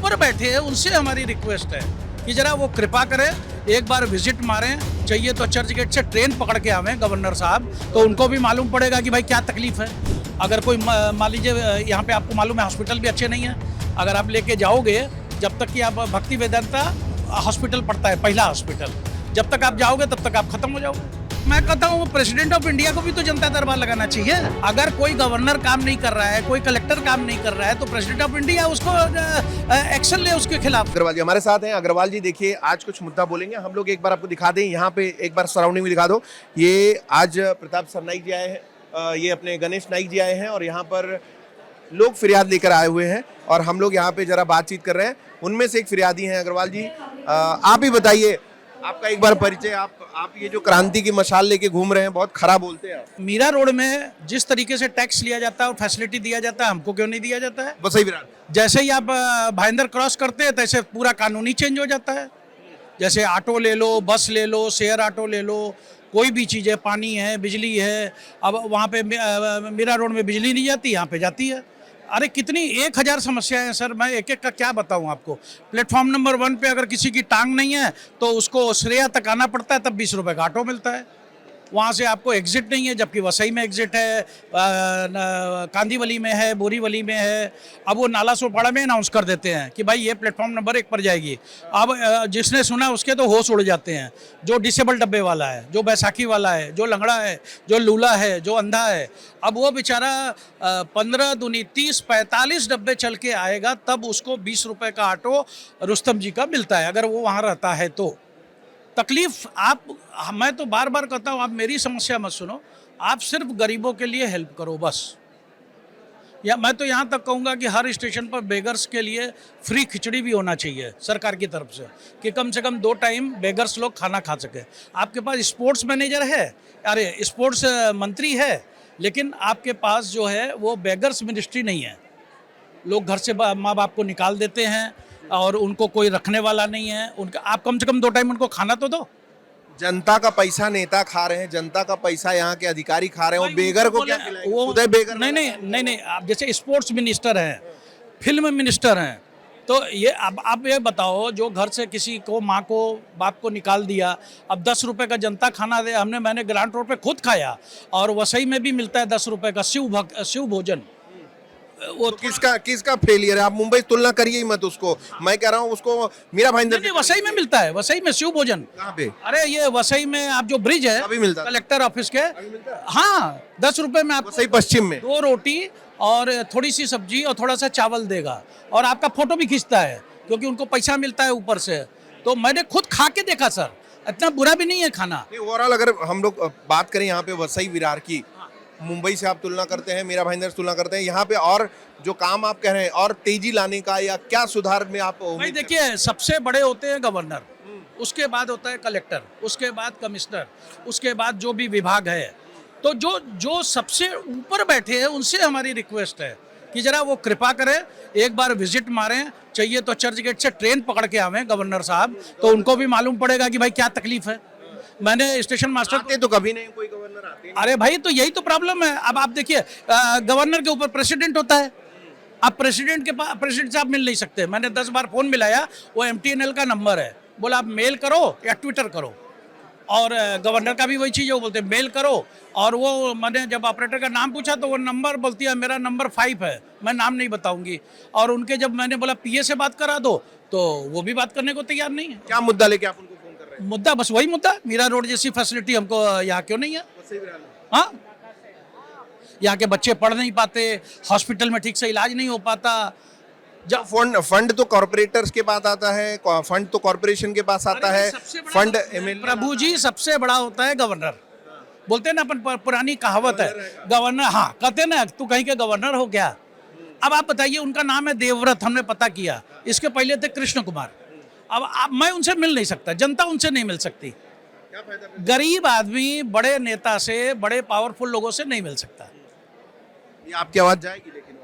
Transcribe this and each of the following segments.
ऊपर बैठे हैं उनसे हमारी रिक्वेस्ट है कि जरा वो कृपा करें, एक बार विजिट मारें, चाहिए तो चर्च गेट से ट्रेन पकड़ के आवें गवर्नर साहब, तो उनको भी मालूम पड़ेगा कि भाई क्या तकलीफ है। अगर कोई मान लीजिए यहाँ पे आपको मालूम है हॉस्पिटल भी अच्छे नहीं है, अगर आप लेके जाओगे, जब तक कि आप भक्ति वेदांता हॉस्पिटल पड़ता है पहला हॉस्पिटल, जब तक आप जाओगे तब तक आप खत्म हो जाओगे। मैं कहता हूँ प्रेसिडेंट ऑफ इंडिया को भी तो जनता दरबार लगाना चाहिए। अगर कोई गवर्नर काम नहीं कर रहा है, कोई कलेक्टर काम नहीं कर रहा है, तो प्रेसिडेंट ऑफ इंडिया उसको एक्शन ले उसके खिलाफ। अग्रवाल जी हमारे साथ हैं। अग्रवाल जी देखिए, आज कुछ मुद्दा बोलेंगे हम लोग, एक बार आपको दिखा दें, यहाँ पे एक बार सराउंडिंग में दिखा दो। ये आज प्रताप सरनाईक जी आए हैं, ये अपने गणेश नाइक जी आए हैं और यहाँ पर लोग फरियाद लेकर आए हुए हैं और हम लोग यहाँ पे जरा बातचीत कर रहे हैं। उनमें से एक फरियादी हैं अग्रवाल जी, आप ही बताइए, आपका एक बार परिचय। आप ये जो क्रांति की मशाल लेके घूम रहे हैं, बहुत खरा बोलते हैं आप। मीरा रोड में जिस तरीके से टैक्स लिया जाता है और फैसिलिटी दिया जाता है, हमको क्यों नहीं दिया जाता है? वसई विरार जैसे ही आप भाईंदर क्रॉस करते हैं तैसे पूरा कानून ही चेंज हो जाता है। जैसे ऑटो ले लो, बस ले लो, शेयर ऑटो ले लो, कोई भी चीज़ है, पानी है, बिजली है, अब वहाँ पे मीरा रोड में बिजली नहीं जाती, यहाँ पे जाती है। अरे कितनी 1000 समस्याएं हैं सर, मैं एक एक का क्या बताऊं आपको। प्लेटफॉर्म नंबर 1 पे अगर किसी की टांग नहीं है तो उसको श्रेया तक आना पड़ता है, तब 20 रुपये का ऑटो मिलता है। वहाँ से आपको एग्जिट नहीं है, जबकि वसई में एग्जिट है, कांदीवली में है, बोरीवली में है। अब वो नाला सोपाड़ा में अनाउंस कर देते हैं कि भाई ये प्लेटफॉर्म नंबर 1 पर जाएगी। अब जिसने सुना उसके तो होश उड़ जाते हैं। जो डिसेबल डब्बे वाला है, जो बैसाखी वाला है, जो लंगड़ा है, जो लूला है, जो अंधा है, अब वो बेचारा 15 दूनी 30 45 डब्बे चल के आएगा, तब उसको 20 रुपये का ऑटो रुस्तम जी का मिलता है, अगर वो वहाँ रहता है तो। तकलीफ आप, मैं तो बार बार कहता हूँ, आप मेरी समस्या मत सुनो, आप सिर्फ गरीबों के लिए हेल्प करो बस। या मैं तो यहाँ तक कहूँगा कि हर स्टेशन पर बेगर्स के लिए फ्री खिचड़ी भी होना चाहिए सरकार की तरफ से, कि कम से कम 2 टाइम बेगर्स लोग खाना खा सके। आपके पास स्पोर्ट्स मैनेजर है, अरे स्पोर्ट्स मंत्री है, लेकिन आपके पास जो है वो बेगर्स मिनिस्ट्री नहीं है। लोग घर से माँ बाप को निकाल देते हैं और उनको कोई रखने वाला नहीं है। उनका आप कम से कम 2 टाइम उनको खाना तो दो। जनता का पैसा नेता खा रहे हैं, जनता का पैसा यहाँ के अधिकारी खा रहे हैं, और बेगर को क्या खिलाएंगे? वो उदय बेगर नहीं, आप जैसे स्पोर्ट्स मिनिस्टर हैं, फिल्म मिनिस्टर हैं, तो ये अब आप ये बताओ, जो घर से किसी को माँ को बाप को निकाल दिया, अब 10 रुपये का जनता खाना दे। मैंने ग्रांट रोड पे खुद खाया, और वसई में भी मिलता है 10 रुपये का शिव भोजन। वो तो किसका फेलियर है? आप मुंबई तुलना करिए ही मत उसको, मैं कह रहा हूँ उसको मीरा भाईंदर वसई में मिलता है, वसई में शिव भोजन। कहाँ पे? अरे ये वसई में आप जो ब्रिज है अभी मिलता कलेक्टर ऑफिस के, हाँ 10 रुपये में आप वसई पश्चिम में 2 रोटी और थोड़ी सी सब्जी और थोड़ा सा चावल देगा, और आपका फोटो भी खींचता है, क्योंकि उनको पैसा मिलता है ऊपर से। तो मैंने खुद खा के देखा सर, इतना बुरा भी नहीं है खाना। ओवरऑल अगर हम लोग बात करें यहाँ पे वसई विरार की, मुंबई से आप तुलना करते हैं, मीरा भाईंदर से तुलना करते हैं, यहाँ पे और जो काम आप कह रहे हैं और तेजी लाने का या क्या सुधार में आप भाई देखिए, सबसे बड़े होते हैं गवर्नर, उसके बाद होता है कलेक्टर, उसके बाद कमिश्नर, उसके बाद जो भी विभाग है। तो जो सबसे ऊपर बैठे हैं उनसे हमारी रिक्वेस्ट है कि जरा वो कृपा करें, एक बार विजिट मारें, चाहिए तो चर्च गेट से ट्रेन पकड़ के आवें गवर्नर साहब, तो उनको भी मालूम पड़ेगा कि भाई क्या तकलीफ है। मैंने स्टेशन मास्टर आते तो कभी नहीं, कोई गवर्नर आते नहीं। अरे भाई, तो यही तो प्रॉब्लम है। अब आप देखिए, गवर्नर के ऊपर प्रेसिडेंट होता है, आप प्रेसिडेंट से आप मिल नहीं सकते। मैंने 10 बार फोन मिलाया, वो MTNL का नंबर है, बोला आप मेल करो या ट्विटर करो। और गवर्नर का भी वही चीज़ है, वो बोलते मेल करो, और वो मैंने जब ऑपरेटर का नाम पूछा तो वो नंबर बोलती है मेरा नंबर 5 है, मैं नाम नहीं बताऊंगी। और उनके जब मैंने बोला PA से बात करा दो, तो वो भी बात करने को तैयार नहीं है। क्या मुद्दा लेके आप उनको फोन कर रहे हैं? मुद्दा बस वही मुद्दा, मीरा रोड जैसी फैसिलिटी हमको यहाँ क्यों नहीं है। हाँ, यहाँ के बच्चे पढ़ नहीं पाते, हॉस्पिटल में ठीक से इलाज नहीं हो पाता। जब फंड तो कॉर्पोरेटर्स के पास आता है, फंड तो कॉर्पोरेशन के पास आता है, फंड MLA। प्रभु जी, सबसे बड़ा होता है गवर्नर। बोलते हैं ना, अपन पुरानी कहावत है, गवर्नर, हाँ कहते हैं ना, तू कहीं के गवर्नर हो क्या। अब आप बताइए, उनका नाम है देवव्रत, हमने पता किया, इसके पहले थे कृष्ण कुमार। अब मैं उनसे मिल नहीं सकता, जनता उनसे नहीं मिल सकती। गरीब आदमी बड़े नेता से, बड़े पावरफुल लोगों से नहीं मिल सकता। ये आपकी आवाज जाएगी लेकिन?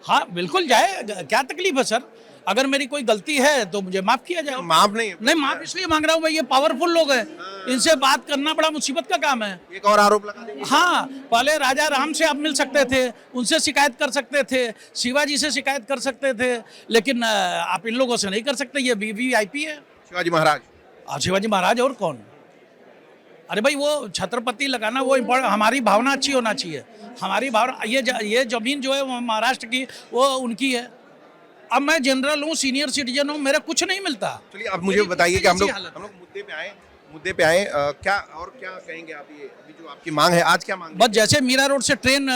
हाँ बिल्कुल जाए, क्या तकलीफ है सर। अगर मेरी कोई गलती है तो मुझे माफ किया जाए। माफ नहीं नहीं, माफ इसलिए मांग रहा हूँ भाई, ये पावरफुल लोग हैं, इनसे बात करना बड़ा मुसीबत का काम है। एक और आरोप लगा देंगे। हाँ, पहले राजा राम से आप मिल सकते थे, उनसे शिकायत कर सकते थे, शिवाजी से शिकायत कर सकते थे, लेकिन आप इन लोगों से नहीं कर सकते। ये वीवीआईपी है। शिवाजी महाराज, और शिवाजी महाराज और कौन? अरे भाई, वो छत्रपति लगाना वो हमारी भावना अच्छी होना चाहिए। हमारी भावना, ये जमीन जो है वो महाराष्ट्र की, वो उनकी है। अब मैं जनरल हूँ, सीनियर सिटीजन हूँ, मेरा कुछ नहीं मिलता। चलिए अब मुझे बताइए कि हम लोग हालत है। मुद्दे पे आए क्या कहेंगे आप? ये अभी जो आपकी मांग है, आज क्या मांग है? बस जैसे मीरा रोड से ट्रेन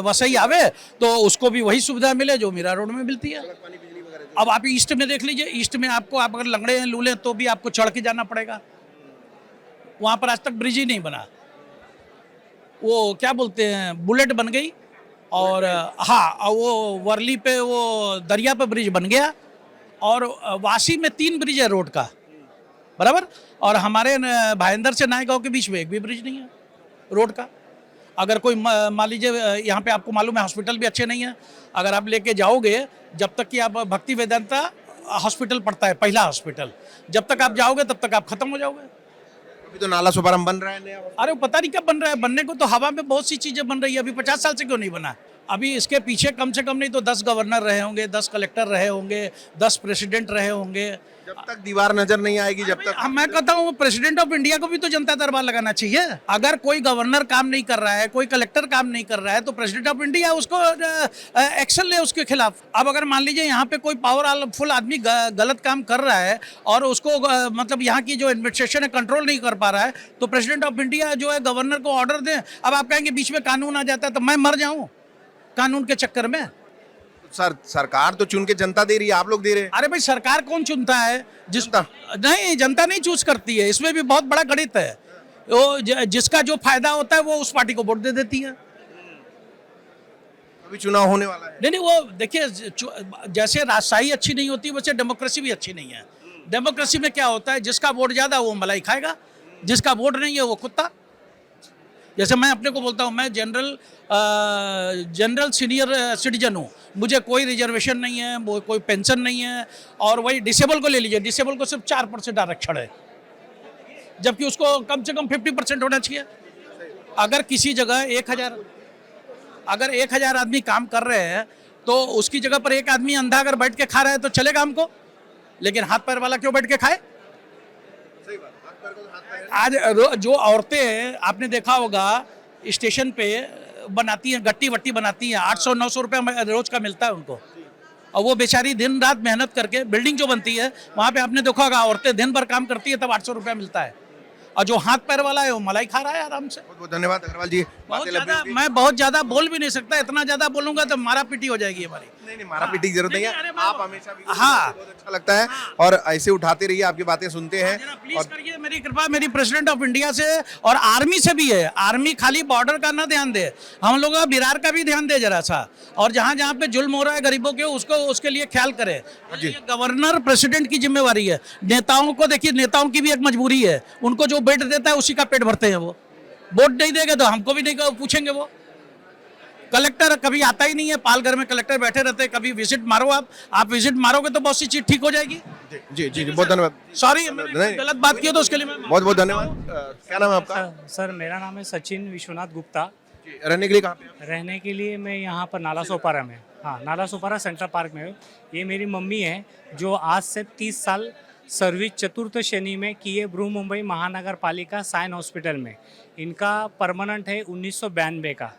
वसई आवे तो उसको भी वही सुविधा मिले जो मीरा रोड में मिलती है। सड़क, पानी, बिजली वगैरह अब आप ईस्ट में देख लीजिए, ईस्ट में आपको, आप अगर लंगड़े हैं, लूले हैं, तो भी आपको चढ़ के जाना पड़ेगा। वहाँ पर आज तक ब्रिज ही नहीं बना। वो क्या बोलते हैं, बुलेट बन गई, और हाँ, वो वर्ली पे वो दरिया पे ब्रिज बन गया, और वासी में 3 ब्रिज है रोड का, बराबर। और हमारे भाईंदर से नायगांव के बीच में एक भी ब्रिज नहीं है रोड का। अगर कोई मान लीजिए, यहाँ पे आपको मालूम है हॉस्पिटल भी अच्छे नहीं है। अगर आप लेके जाओगे, जब तक कि आप भक्ति वेदांता हॉस्पिटल पड़ता है, पहला हॉस्पिटल, जब तक आप जाओगे तब तक आप खत्म हो जाओगे। अभी तो नाला सुपारम बन रहा है नया। अरे पता नहीं कब बन रहा है, बनने को तो हवा में बहुत सी चीजें बन रही है। अभी 50 साल से क्यों नहीं बना? अभी इसके पीछे कम से कम नहीं तो 10 गवर्नर रहे होंगे, 10 कलेक्टर रहे होंगे, 10 प्रेसिडेंट रहे होंगे। जब तक दीवार नजर नहीं आएगी, जब तक मैं कहता हूँ प्रेसिडेंट ऑफ इंडिया को भी तो जनता दरबार लगाना चाहिए। अगर कोई गवर्नर काम नहीं कर रहा है, कोई कलेक्टर काम नहीं कर रहा है, तो प्रेसिडेंट ऑफ इंडिया उसको एक्शन ले उसके खिलाफ। अब अगर मान लीजिए यहाँ पे कोई पावरफुल आदमी गलत काम कर रहा है और उसको मतलब यहाँ की जो एडमिनिस्ट्रेशन है कंट्रोल नहीं कर पा रहा है, तो प्रेसिडेंट ऑफ इंडिया जो है गवर्नर को ऑर्डर दें। अब आप कहेंगे बीच में कानून आ जाता है तो मैं मर जाऊँ कानून के चक्कर में। सरकार तो चुन के जनता दे रही है, आप लोग दे रहे हैं। अरे भाई, सरकार कौन चुनता है? नहीं, जनता नहीं चूज करती है। इसमें भी बहुत बड़ा गणित है। वो जिसका जो फायदा होता है वो उस पार्टी को वोट दे देती है। अभी चुनाव होने वाला है। नहीं, वो देखिए, जैसे राजशाही अच्छी नहीं होती वैसे डेमोक्रेसी भी अच्छी नहीं है। डेमोक्रेसी में क्या होता है, जिसका वोट ज्यादा वो मलाई खाएगा, जिसका वोट नहीं है वो कुत्ता। जैसे मैं अपने को बोलता हूँ, मैं जनरल सीनियर सिटीजन हूँ, मुझे कोई रिजर्वेशन नहीं है, वो कोई पेंशन नहीं है। और वही डिसेबल को ले लीजिए, डिसेबल को सिर्फ 4% आरक्षण है, जबकि उसको कम से कम 50% होना चाहिए। अगर किसी जगह 1000 आदमी काम कर रहे हैं तो उसकी जगह पर एक आदमी अंधा अगर बैठ के खा रहा है तो चलेगा हमको, लेकिन हाथ पैर वाला क्यों बैठ के खाए? आज जो औरतें हैं, आपने देखा होगा स्टेशन पे बनाती हैं, गट्टी वट्टी बनाती हैं, 800-900 रुपये रोज का मिलता है उनको। और वो बेचारी दिन रात मेहनत करके बिल्डिंग जो बनती है वहाँ पे आपने देखा होगा औरतें दिन भर काम करती है, तब 800 रुपया मिलता है। और जो हाथ पैर वाला है वो मलाई खा रहा है आराम से। बहुत बहुत धन्यवाद अग्रवाल जी। मैं बहुत ज्यादा बोल भी नहीं सकता, इतना ज्यादा बोलूंगा तो मारा पीटी हो जाएगी हमारी। नहीं, मारा पीटी की जरूरत नहीं है। आप हमेशा भी हाँ, बहुत अच्छा लगता है और ऐसे उठाते रहिए, आपकी बातें सुनते हैं। प्लीज करिए, मेरी कृपा मेरी प्रेसिडेंट ऑफ इंडिया से और आर्मी से भी है। आर्मी खाली बॉर्डर का ना ध्यान दे, हम लोग बिरार का भी ध्यान दे जरा सा, और जहाँ जहाँ पे जुल्म हो रहा है गरीबों के उसके लिए ख्याल करे। गवर्नर प्रेसिडेंट की जिम्मेवारी है। नेताओं को देखिए, नेताओं की भी एक मजबूरी है, उनको जो वोट देता है उसी का पेट भरते हैं। वो वोट नहीं देंगे तो हमको भी नहीं पूछेंगे। वो कलेक्टर कभी आता ही नहीं है, पालघर में कलेक्टर बैठे रहते हैं। कभी विजिट मारो, आप विजिट मारोगे तो बहुत सी चीज ठीक हो जाएगी। जी जी जी, बहुत धन्यवाद। सॉरी, गलत बात की तो उसके लिए बहुत बहुत धन्यवाद। क्या नाम है आपका? सर मेरा नाम है सचिन विश्वनाथ गुप्ता। रहने के लिए कहाँ पे? रहने के लिए मैं यहाँ पर नाला सोपारा में, हाँ नाला सोपारा सेंट्रल पार्क में हूँ। ये मेरी मम्मी है जो आज से 30 साल सर्विस चतुर्थ श्रेणी में किए बृहमुंबई महानगर पालिका साइन हॉस्पिटल में। इनका परमानेंट है 1992 का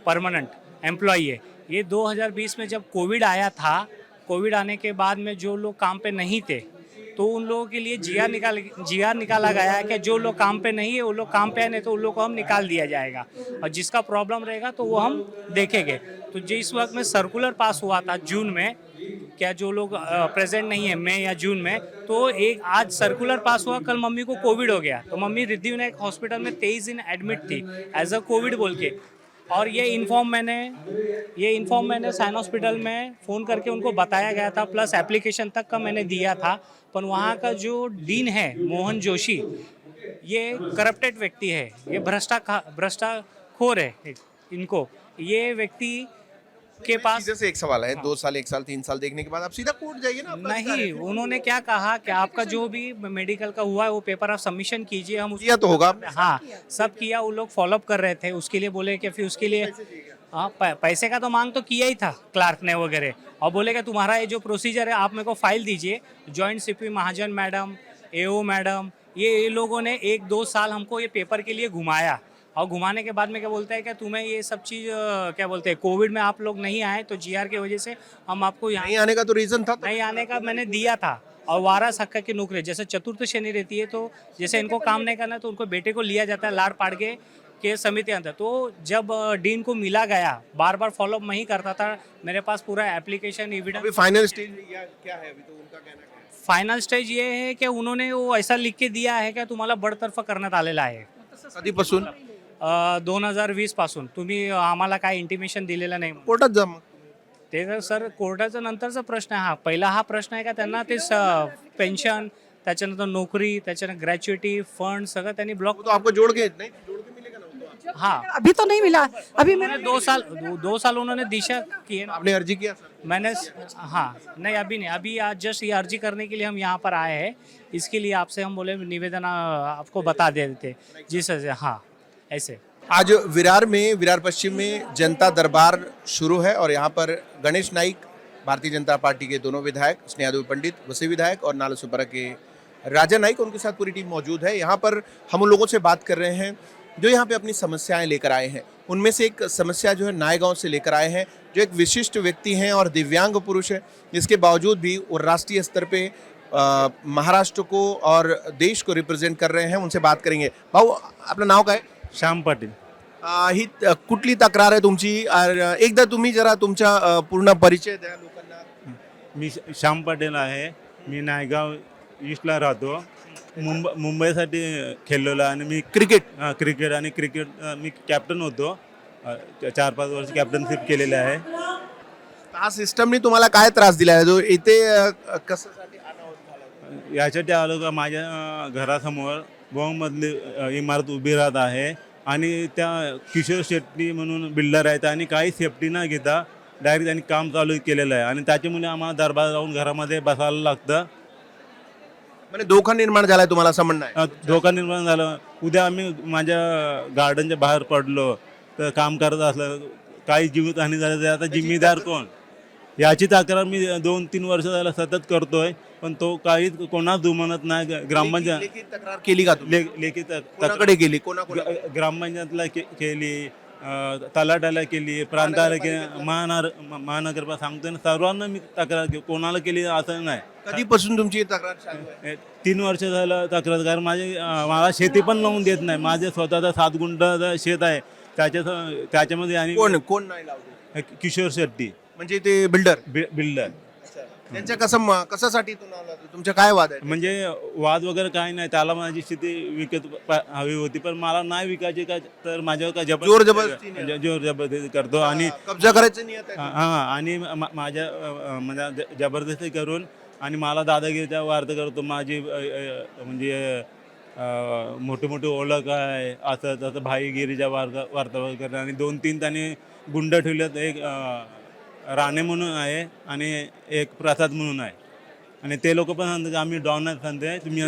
परमानेंट एम्प्लॉई है। ये 2020 में जब कोविड आया था, कोविड आने के बाद में जो लोग काम पे नहीं थे तो उन लोगों के लिए जीआर निकाला गया है कि जो लोग काम पे नहीं है वो लोग काम पे है, नहीं तो उन लोगों को हम निकाल दिया जाएगा, और जिसका प्रॉब्लम रहेगा तो वो हम देखेंगे। तो जिस वक्त में सर्कुलर पास हुआ था जून में, क्या जो लोग प्रेजेंट नहीं है मई या जून में, तो एक आज सर्कुलर पास हुआ, कल मम्मी को कोविड हो गया। तो मम्मी रिद्धि विनायक हॉस्पिटल में 23 दिन एडमिट थी एज अ कोविड बोल के। और ये इन्फॉर्म मैंने साइन हॉस्पिटल में फ़ोन करके उनको बताया गया था, प्लस एप्लीकेशन तक का मैंने दिया था। पर वहाँ का जो डीन है मोहन जोशी, ये करप्टेड व्यक्ति है, ये भ्रष्टाखोर है। इनको ये व्यक्ति के पास सीधे से एक सवाल है, 2 साल 1 साल 3 साल देखने के बाद आप सीधा कोर्ट जाइए ना, आपका अधिकार नहीं, है। उन्होंने क्या कहा कि आपका जो भी मेडिकल का हुआ है वो पेपर आप सबमिशन कीजिए, हम किया तो होगा आपने। हाँ सब किया। वो लोग फॉलोअप कर रहे थे, उसके लिए बोले कि फिर उसके लिए हाँ पैसे का तो मांग तो किया ही था क्लार्क ने वगैरह, और बोले कि तुम्हारा ये जो प्रोसीजर है आप मेरे को फाइल दीजिए। जॉइंट सीपी महाजन मैडम, एओ मैडम, ये लोगों ने 1-2 साल हमको ये पेपर के लिए घुमाया, और घुमाने के बाद में क्या बोलता है कि तुम्हें ये सब चीज़ क्या बोलते हैं, कोविड में आप लोग नहीं आए तो जीआर की वजह से हम आपको यहाँ नहीं आने का तो रीजन था तो नहीं आने का मैंने दिया था। और वारस हक्का की नौकरी, जैसे चतुर्थ शनि रहती है तो जैसे इनको काम नहीं करना तो उनको बेटे को लिया जाता है लाड़ पाड़ के समिति अंदर। तो जब डीन को मिला गया, बार बार फॉलोअप मैं ही करता था, मेरे पास पूरा एप्लीकेशन अभी एविडेंस। फाइनल स्टेज क्या है, अभी तो उनका कहना क्या है? फायनल स्टेज ये आहे की उन्होंने वो ऐसा लिख के दिया आहे की तुम्हाला बडतर्फ करण्यात आलेला आहे कधीपासून 2020 पासून। तुम्ही आम्हाला काय इंटिमेशन दिलेलं नाही. कोर्टात जा मग. ते तर सर कोर्टाचा नंतरचा प्रश्न आहे. हा पहिला हा प्रश्न आहे का त्यांना ते पेन्शन, त्याच्यानंतर नोकरी, त्याच्यानंतर ग्रॅच्युइटी फंड सगळं त्यांनी ब्लॉक. वो तो आपको जोड़ के नहीं जोड़ के मिलेगा ना वो तो हाँ अभी तो नहीं मिला, अभी मैंने उन्होंने 2 साल उन्होंने दिशा किए ना. आपने अर्जी किया सर? मैंने हाँ नहीं अभी नहीं, अभी आज जस्ट ये अर्जी करने के लिए हम यहाँ पर आए हैं. इसके लिए आपसे हम बोले निवेदन आपको बता देते जिस हाँ ऐसे. आज विरार पश्चिम में जनता दरबार शुरू है और यहाँ पर गणेश नाइक, भारतीय जनता पार्टी के दोनों विधायक, स्नेहादेवी पंडित वसई विधायक और नालासोपारा के राजा नाइक, उनके साथ पूरी टीम मौजूद है. यहाँ पर हम उन लोगों से बात कर रहे हैं जो यहाँ पे अपनी समस्याएं लेकर आए हैं. उनमें से एक समस्या जो है नायगांव से लेकर आए हैं, जो एक विशिष्ट व्यक्ति हैं और दिव्यांग पुरुष है. इसके बावजूद भी वो राष्ट्रीय स्तर पे महाराष्ट्र को और देश को रिप्रेझेंट कर रहे हैं. उनसे बात करेंगे. भाऊ, आपलं नाव काय? श्याम पाटील. ही कुठली तक्रार आहे तुमची? एकदा तुम्ही जरा तुमचा पूर्ण परिचय द्या लोकांना. मी श्याम पाटील आहे. मी नायगाव ईस्टला राहतो. मुंबईसाठी खेळलेलो आणि मी क्रिकेट आणि क्रिकेट मी कॅप्टन होतो. 4-5 वर्ष कॅप्टनशिप केलेले आहे. हा सिस्टमने तुम्हाला काय त्रास दिला आहे जो इथे कशासाठी अनावत झाला? यासाठी आलो का माझ्या घरासमोर बहुमजली इमारत उभी राहत आहे आणि त्या किशोर शेट्टी म्हणून बिल्डर आहेत आणि काही सेफ्टी न घेता डायरेक्ट त्यांनी काम चालू केलेलं आहे आणि त्याच्यामुळे आम्हाला दरबार जाऊन घरामध्ये बसायला लागतं. म्हणजे धोका निर्माण झालाय तुम्हाला असं म्हणणं आहे? धोका निर्माण झाला. उद्या आम्ही माझ्या गार्डनच्या बाहेर पडलो तर काम करत असलं काही जीवितहानी झाली तर आता जिम्मेदार कोण? याची तक्रार मी 2-3 वर्ष झालं सतत करतोय, पण तो काही कोणाच जुमानत नाही. ग्रामपंचायत लेखी तक्रार केली का तुम्ही? लेखी कोणाकडे केली? ग्रामपंचायतला केली, तलाट्याला केली, प्रांताला केली, महानगरपालिका सांगतो ना सर्वांना मी तक्रार कोणाला केली असं नाही. कधीपासून तुमची तक्रार चालू आहे? 3 वर्ष झालं तक्रार. कारण मला शेती पण लावून देत नाही. माझे स्वतःचा 7 गुंठ शेत आहे, त्याच्यामध्ये आणि कोण नाही लावते? किशोर शेट्टी म्हणजे ते बिल्डर. बिल्डर. त्यांच्या कशासाठी तुमच्या काय वाद आहे? म्हणजे वाद वगैरे काही नाही. त्याला माझी शेती विकत हवी होती, पण मला नाही विकायची का तर माझ्यावर का जोर जबरदस्ती करतो आणि कब्जा करायचं नियत आहे. हां आणि माझ्या जबरदस्ती करून आणि मला दादागिरीचा वार्ता करतो. माझी म्हणजे मोठी मोठी ओळख आहे असं तसं भाईगिरीच्या वार्ता वगैरे. आणि 2-3 त्यांनी गुंड ठेवलेत. एक राणे म्हणून आहे आणि एक प्रसाद म्हणून आहे. आणि ते लोक पण सांगतात आम्ही डॉन सांगते तुम्ही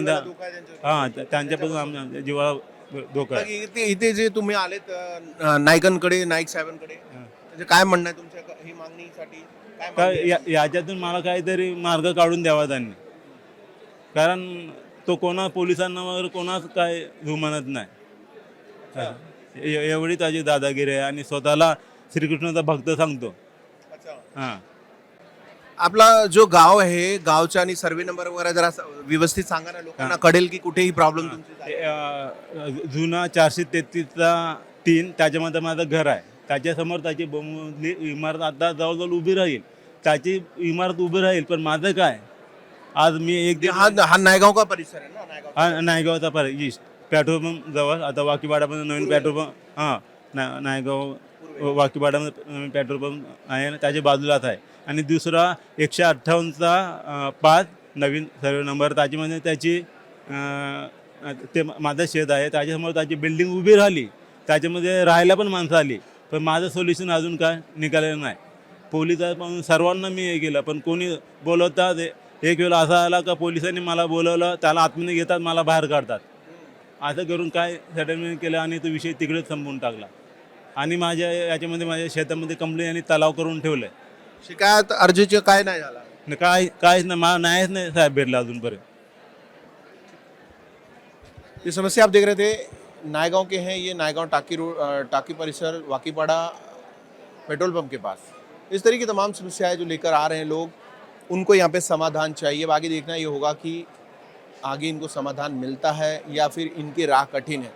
हां त्यांच्यापासून आमच्या जीवाला धोका आहे. इथे जे तुम्ही आलेत नायकांकडे, नाईक साहेबांकडे, म्हणजे काय म्हणणं आहे तुमच्या ही मागणीसाठी? काय याच्यातून मला काहीतरी मार्ग काढून द्यावा त्यांनी. कारण तो पोलिसांना वगैरे कोणाच काय जुमानत नाही. एवढी त्याची दादागिरी आहे आणि स्वतःला श्रीकृष्णाचा भक्त सांगतो. हां. आपला जो गाव आहे, गावचा आणि सर्वे नंबर वगैरे जरा व्यवस्थित सांगा ना, लोकांना कळेल की कुठेही प्रॉब्लेम तुमची. जुना 433-3 त्याच्यामध्ये माझं घर आहे. त्याच्यासमोर त्याची इमारत आता जवळजवळ उभी राहील. त्याची इमारत उभी राहील, पण माझं काय? आज मी एक हा नायगाव का परिसर आहे ना? नायगावचा ईस्ट पेट्रोल पंप जवळ आता वाकीपाड्यामध्ये नवीन पेट्रोल पंप. हां नायगाव वाकीपाड्यामध्ये नवीन पेट्रोल पंप आहे ना, त्याच्या बाजूलाच आहे. आणि दुसरा 158चा 5 नवीन सर्वे नंबर, त्याच्यामध्ये त्याची ते माझं शेत आहे. त्याच्यासमोर त्याची बिल्डिंग उभी राहिली, त्याच्यामध्ये राहायला पण माणसं आली, पण माझं सोल्युशन अजून काय निघालेलं नाही. पोलिसांपासून सर्वांना मी हे केलं, पण कोणी बोलवतात. एक वेळ असा आला का पोलिसांनी मला बोलवलं, त्याला आतमध्ये घेतात, मला बाहेर काढतात. असं करून काय सेटलमेंट केलं आणि तो विषय तिकडेच संपवून टाकला. आणि माझ्या याच्यामध्ये माझ्या शेतामध्ये कंप्लेंट आणि तलाव करून ठेवलं आहे. शिकायत अर्जीचं काय नाही झाला. काहीच नाही, मला न्यायच नाही साहेब भेटला अजूनपर्यंत. ये समस्या आप देख रहे थे, नायगांव के हैं ये, नायगांव टाकी परिसर वाकीपाड़ा पेट्रोल पंप के पास। इस तरह की तमाम समस्याएं जो लेकर आ रहे हैं लोग, उनको यहाँ पे समाधान चाहिए। अब आगे देखना ये होगा कि आगे इनको समाधान मिलता है या फिर इनकी राह कठिन है।